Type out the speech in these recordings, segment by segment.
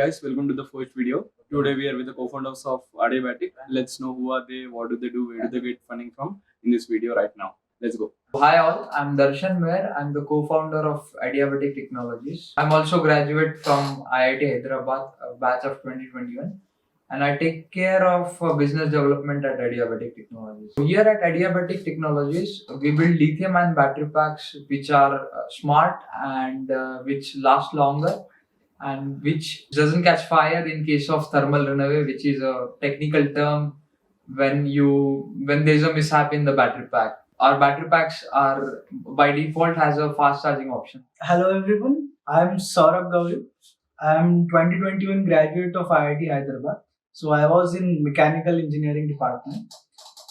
guys, welcome to the first video. Today we are with the co-founders of Adiabatic. Let's know who are they, what do they do, where do they get funding from in this video right now. Let's go. Hi all, I'm Darshan Mer. I'm the co-founder of Adiabatic Technologies. I'm also graduate from IIT Hyderabad, batch of 2021. And I take care of business development at Adiabatic Technologies. Here at Adiabatic Technologies, we build lithium-ion battery packs which are smart and which last longer and which doesn't catch fire in case of thermal runaway, which is a technical term when there's a mishap in the battery pack. Our battery packs are by default has a fast charging option. Hello everyone, I'm Saurabh Gauri. I'm 2021 graduate of IIT Hyderabad. So I was in mechanical engineering department.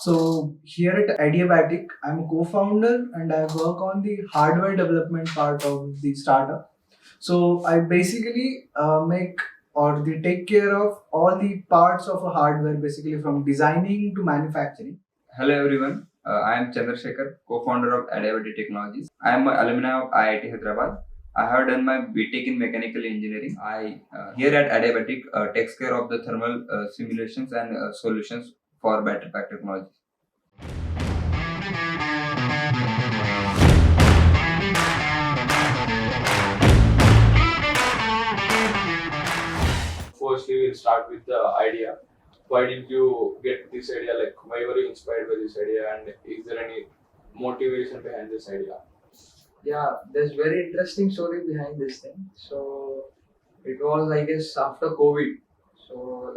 So here at Adiabatic, I'm a co-founder and I work on the hardware development part of the startup. So I basically take care of all the parts of a hardware, basically from designing to manufacturing. Hello everyone, I am Chandrasekhar, co-founder of Adiabatic Technologies. I am an alumni of IIT Hyderabad. I have done my BTech in mechanical engineering. I here at Adiabatic takes care of the thermal simulations and solutions for battery pack technology. Firstly, we'll start with the idea. Why did you get this idea? Like, why were you inspired by this idea? And is there any motivation behind this idea? Yeah, there's very interesting story behind this thing. So it was, I guess, after COVID. So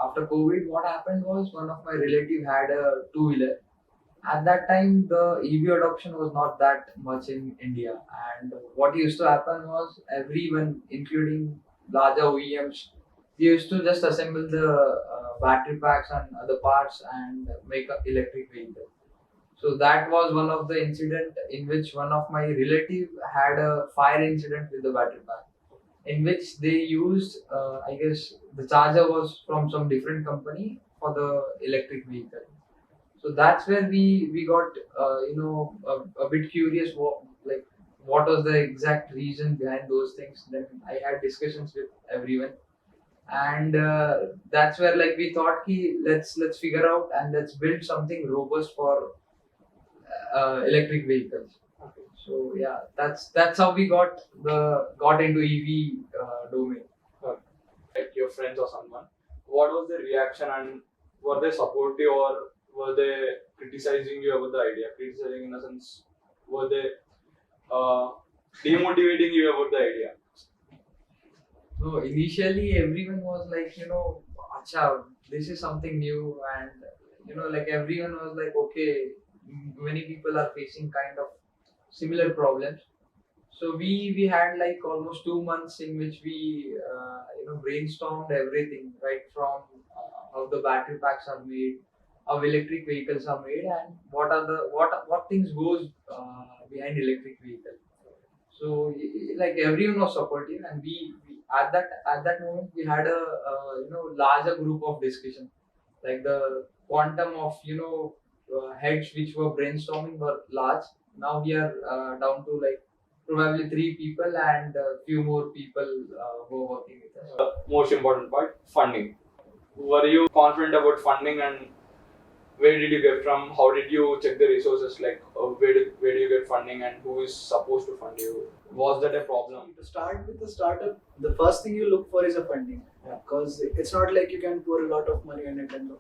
after COVID, what happened was one of my relative had a two-wheeler. At that time, the EV adoption was not that much in India. And what used to happen was everyone, including larger OEMs, we used to just assemble the battery packs and other parts and make an electric vehicle. So that was one of the incident in which one of my relative had a fire incident with the battery pack, in which they used, I guess, the charger was from some different company for the electric vehicle. So that's where we got a bit curious what was the exact reason behind those things. Then I had discussions with everyone, and that's where we thought let's figure out and let's build something robust for electric vehicles. Okay. So yeah, that's how we got into EV domain. Okay. Like your friends or someone, what was the reaction and were they supportive or were they criticizing you about the idea? Criticizing in a sense, were they demotivating you about the idea? No, initially everyone was like, acha, this is something new, and everyone was like, okay, many people are facing kind of similar problems. So we had like almost 2 months in which we brainstormed everything, right from how the battery packs are made, how electric vehicles are made, and what things goes behind electric vehicle. So everyone was supportive, and we at that moment we had a larger group of discussion, like the quantum of heads which were brainstorming were large. Now we are down to like probably 3 people and a few more people who are working with us. The most important part, funding. Were you confident about funding and where did you get from? How did you check the resources? Like where do you get funding and who is supposed to fund you? Was that a problem? To start with the startup, the first thing you look for is a funding, because it's not like you can pour a lot of money on it and go.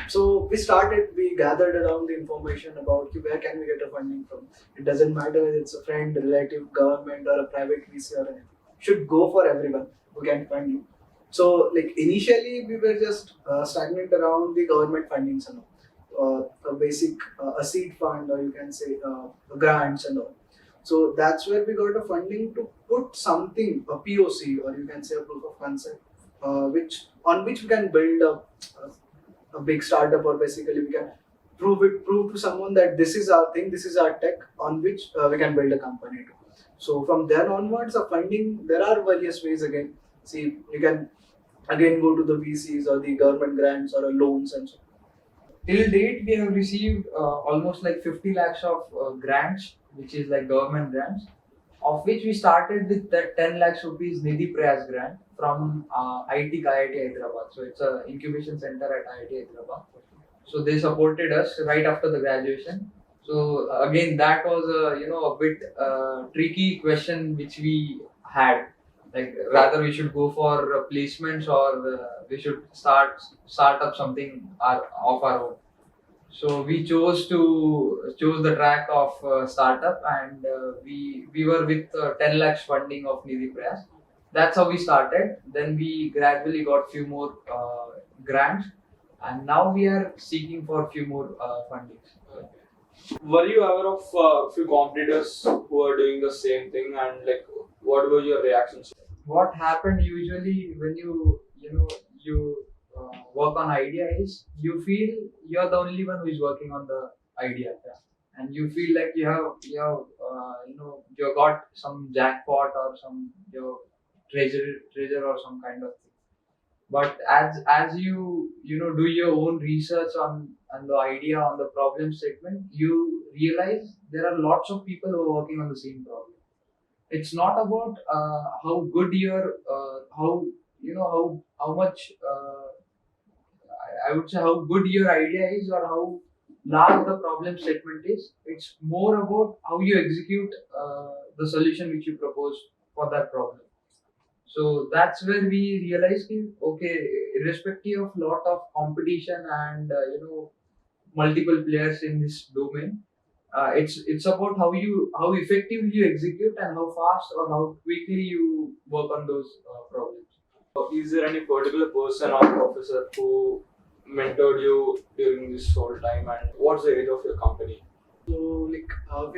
So we gathered around the information about where can we get a funding from. It doesn't matter whether it's a friend, a relative, government or a private VC or anything. Should go for everyone who can fund you. So initially we were just stagnant around the government fundings and all. A basic a seed fund, or you can say grants and all. So that's where we got a funding to put something, a POC, or you can say a proof of concept, which we can build a big startup, or basically we can prove to someone that this is our thing, this is our tech on which we can build a company to. So from then onwards, the funding, there are various ways again. See, you can again go to the VCs or the government grants or loans and so on. Till date, we have received almost like 50 lakhs of grants, which is like government grants, of which we started with that 10 lakhs rupees Nidhi Prayas grant from IIT Hyderabad. So it's a incubation center at IIT Hyderabad. So they supported us right after the graduation. So again, that was a bit tricky question which we had. Like rather we should go for placements or we should start up something of our own. So we chose the track of startup, and we were with 10 lakhs funding of Nidhi Prayas. That's how we started. Then we gradually got few more grants, and now we are seeking for few more fundings. Were you aware of few competitors who are doing the same thing, and like what were your reactions? What happened usually when you work on idea is you feel you're the only one who is working on the idea, and you feel like you got some jackpot or some your treasure or some kind of thing. But as you do your own research on the idea on the problem statement, you realize there are lots of people who are working on the same problem. It's not about how good your how much I would say how good your idea is or how large the problem statement is. It's more about how you execute the solution which you propose for that problem. So that's where we realized कि, okay, irrespective of lot of competition and multiple players in this domain, it's about how effectively you execute and how fast or how quickly you work on those problems. Is there any particular person or professor who mentored you during this whole time, and what's the age of your company? So, we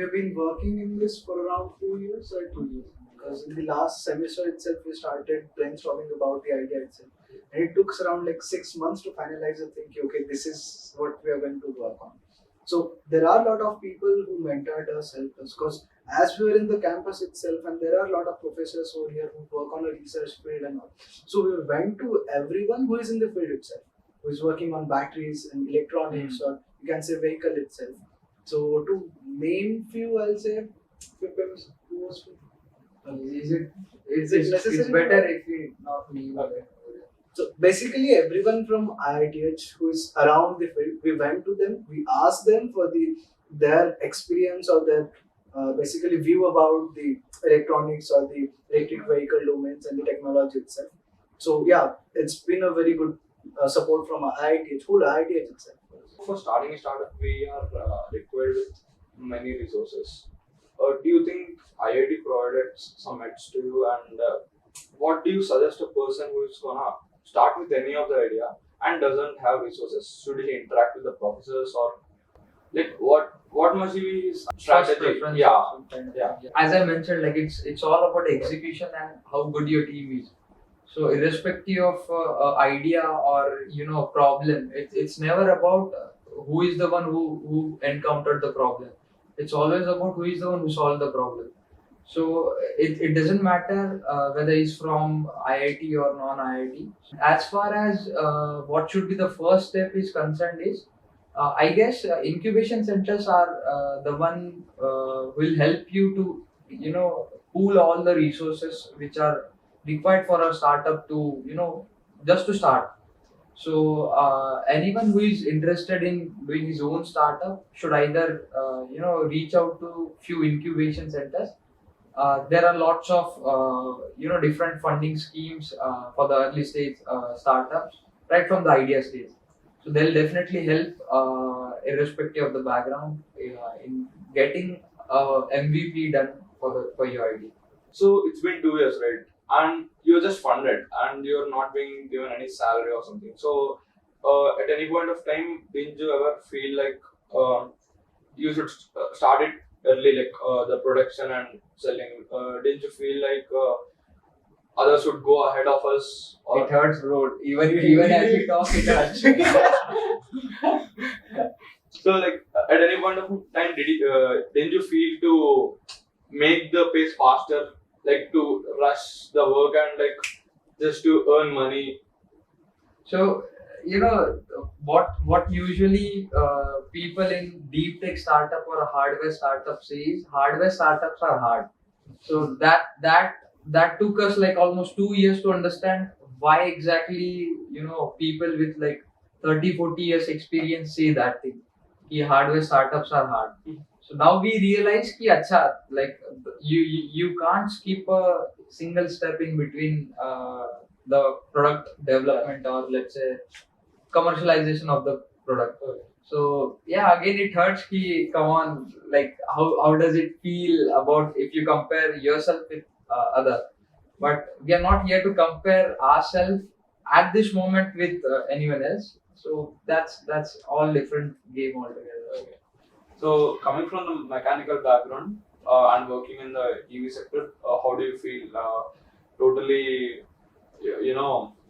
have been working in this for around 2 years or 2 years. Because in the last semester itself, we started brainstorming about the idea itself. And it took us around 6 months to finalize and think, okay, this is what we are going to work on. So, there are a lot of people who mentored us, helped us. Because as we were in the campus itself, and there are a lot of professors over here who work on a research field and all. So, we went to everyone who is in the field itself, who is working on batteries and electronics, or you can say vehicle itself. So to name few, I'll say who was Is it Is it necessary? It's better if we not name Okay. So basically everyone from IITH who is around the field, we went to them, we asked them for their experience or their basically view about the electronics or the electric vehicle domains and the technology itself. So yeah, it's been a very good support from IITH, whole IITH itself. For starting a startup, we are required with many resources. Do you think IIT provided some edge to you, and what do you suggest a person who is gonna start with any of the idea and doesn't have resources? Should he interact with the professors, or like what must be his first strategy? preference. Yeah, Or some kind of yeah. thing. As I mentioned, like it's all about execution and how good your team is. So irrespective of idea or problem, it's never about who is the one who encountered the problem. It's always about who is the one who solved the problem. So it doesn't matter whether he's from IIT or non-IIT. As far as what should be the first step is concerned is, I guess incubation centers are the one will help you to pool all the resources which are required for a startup to just to start. So anyone who is interested in doing his own startup should either reach out to few incubation centers. There are lots of different funding schemes for the early stage startups right from the idea stage. So they'll definitely help irrespective of the background in getting MVP done for your idea. So it's been 2 years, right? And you're just funded, and you're not being given any salary or something. So at any point of time, didn't you ever feel like you should start it early, like the production and selling? Didn't you feel like others would go ahead of us? Or It hurts, bro. Even as we talk, it hurts. so, like at any point of time, didn't you feel to make the pace faster, like to rush the work and like just to earn money? So what usually people in deep tech startup or a hardware startup say is hardware startups are hard. So that took us like almost 2 years to understand why exactly people with like 30-40 years experience say that thing. Ki hardware startups are hard. So now we realize ki acha, like you can't skip a single step in between the product development or let's say commercialization of the product. So yeah, again it hurts ki come on, like how does it feel about if you compare yourself with other? But we are not here to compare ourselves at this moment with anyone else. So that's all different game altogether. Okay. So coming from the mechanical background and working in the EV sector, how do you feel? Totally,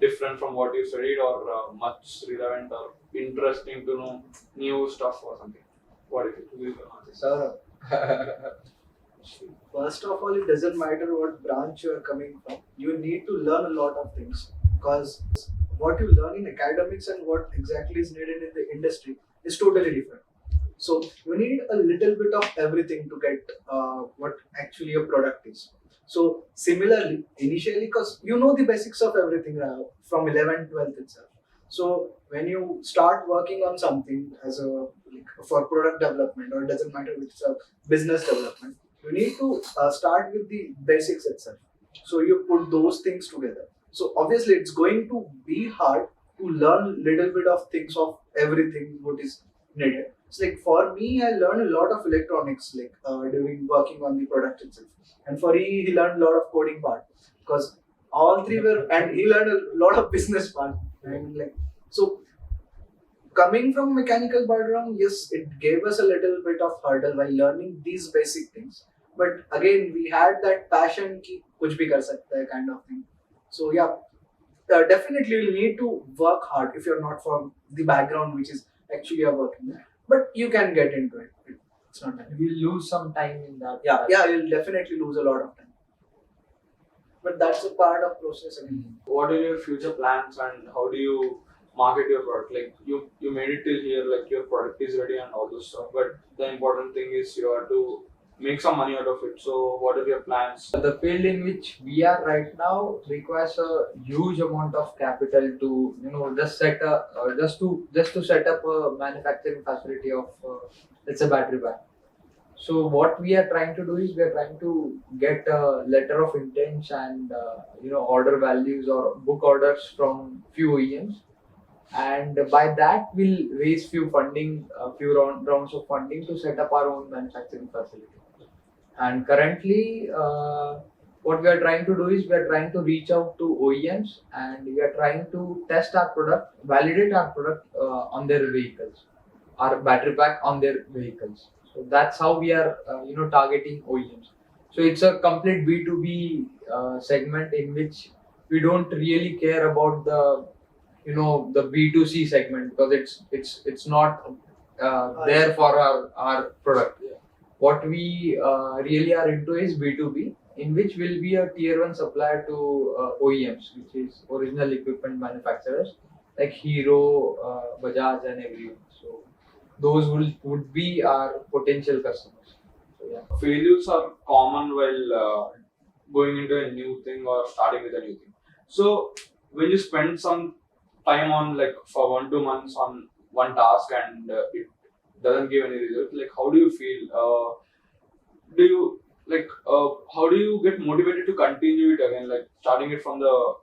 different from what you studied, or much relevant or interesting to know new stuff or something? What do you think? Who is gonna answer? So First of all, it doesn't matter what branch you are coming from. You need to learn a lot of things because what you learn in academics and what exactly is needed in the industry is totally different. So you need a little bit of everything to get what actually a product is. So similarly, initially, because you know the basics of everything from 11th, 12th itself. So when you start working on something as a like for product development, or it doesn't matter if it's a business development, you need to start with the basics itself. So you put those things together. So obviously, it's going to be hard to learn little bit of things of everything what is needed. It's like for me, I learned a lot of electronics like during working on the product itself, and for he learned a lot of coding part because all three were, and he learned a lot of business part. And like so, coming from mechanical background, yes, it gave us a little bit of hurdle while learning these basic things. But again, we had that passion ki kuch bhi kar sakta hai kind of thing. So yeah, definitely you'll need to work hard if you're not from the background which is actually a working. But you can get into it. It's not that. we'll lose some time in that. Yeah, you'll definitely lose a lot of time. But that's a part of process again. What are your future plans and how do you market your product? Like you made it till here, like your product is ready and all those stuff. But the important thing is you have to make some money out of it. So what are your plans? The field in which we are right now requires a huge amount of capital to just to set up a manufacturing facility of let's say battery pack. So what we are trying to do is we are trying to get a letter of intent and order values or book orders from few OEMs, and by that we'll raise few rounds of funding to set up our own manufacturing facility. And currently, what we are trying to do is we are trying to reach out to OEMs and we are trying to test our product, validate our product on their vehicles, our battery pack on their vehicles. So that's how we are, targeting OEMs. So it's a complete B2B segment in which we don't really care about the B2C segment because it's not there for our product. What we really are into is B2B, in which will be a tier 1 supplier to OEMs, which is original equipment manufacturers like Hero, Bajaj, and everyone. So those would be our potential customers. So yeah. Failures are common while going into a new thing or starting with a new thing. So when you spend some time on like for 1-2 months on one task and it doesn't give any result, like how do you feel? Do you how do you get motivated to continue it again, like starting it from the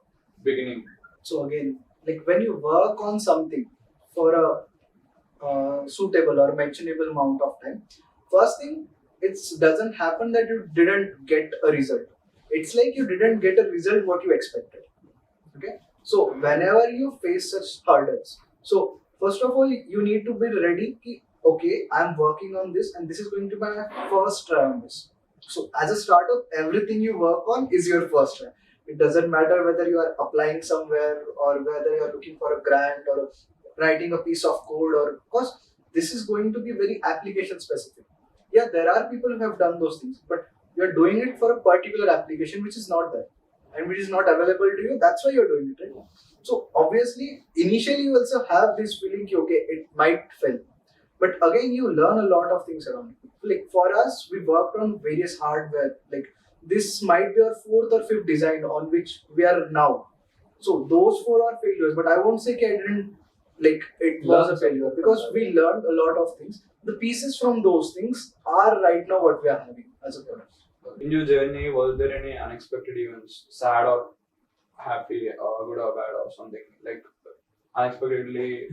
beginning? So again, like when you work on something for a suitable or mentionable amount of time, first thing, it doesn't happen that you didn't get a result. It's like you didn't get a result what you expected. Okay. So whenever you face such hurdles, so first of all, you need to be ready. Ki, okay, I'm working on this, and this is going to be my first try on this. So as a startup, everything you work on is your first try. It doesn't matter whether you are applying somewhere or whether you are looking for a grant or writing a piece of code, or because this is going to be very application specific. Yeah, there are people who have done those things, but you're doing it for a particular application which is not there and which is not available to you. That's why you're doing it, right? So obviously, initially you also have this feeling, ki, okay, it might fail, but again you learn a lot of things around it. Like for us, we worked on various hardware, like this might be our fourth or fifth design on which we are now. So those four are failures, but I won't say I didn't like it was a failure because we learned a lot of things. The pieces from those things are right now what we are having as a product. In your journey, was there any unexpected events, sad or happy, or good or bad, or something like unexpectedly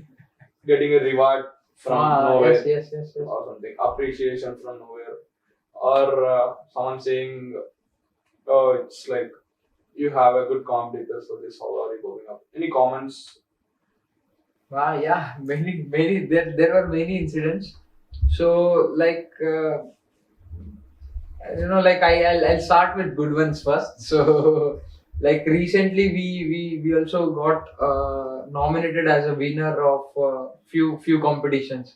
getting a reward from nowhere, yes. or something, appreciation from nowhere, or someone saying, "Oh, it's like you have a good competitor, so this how are you going up?" Any comments? Yeah, many. There were many incidents. So like like I'll start with good ones first. So like recently we also got nominated as a winner of few competitions.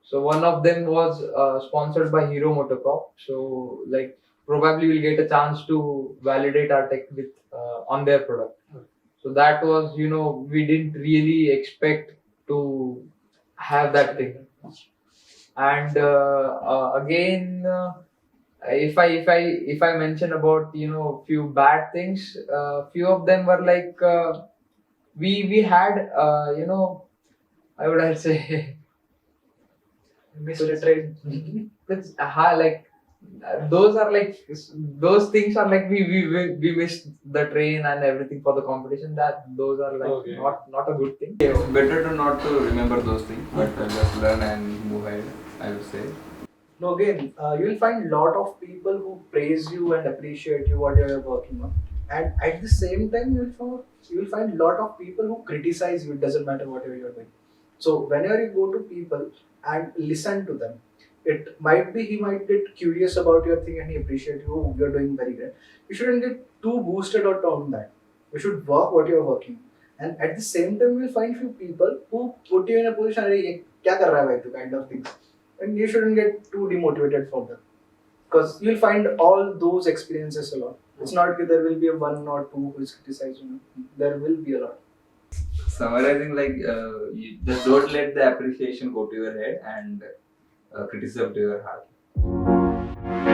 So one of them was sponsored by Hero Motocorp. So like probably we'll get a chance to validate our tech with on their product. So that was we didn't really expect to have that thing. And again, if I mention about few bad things, few of them were like we had I would have say Missed a train. it's like those are like those things are like we missed the train and everything for the competition. That those are like Okay. not a good thing. It's better to not to remember those things, but just learn and move ahead, I would say. No, again, you will find a lot of people who praise you and appreciate you what you're working on, and at the same time, you will find a lot of people who criticize you. It doesn't matter whatever you're doing. So whenever you go to people and listen to them, it might be he might get curious about your thing and he appreciate you. Oh, you're doing very great. You shouldn't get too boosted or on that. You should work what you're working. And at the same time, you'll find few people who put you in a position, "Arey, ye kya kar raha hai bhai tu," kind of things. And you shouldn't get too demotivated from them because you'll find all those experiences a lot. It's not that there will be a one or two who is criticizing you. There will be a lot. Summarizing, like you just don't let the appreciation go to your head and criticism to your heart.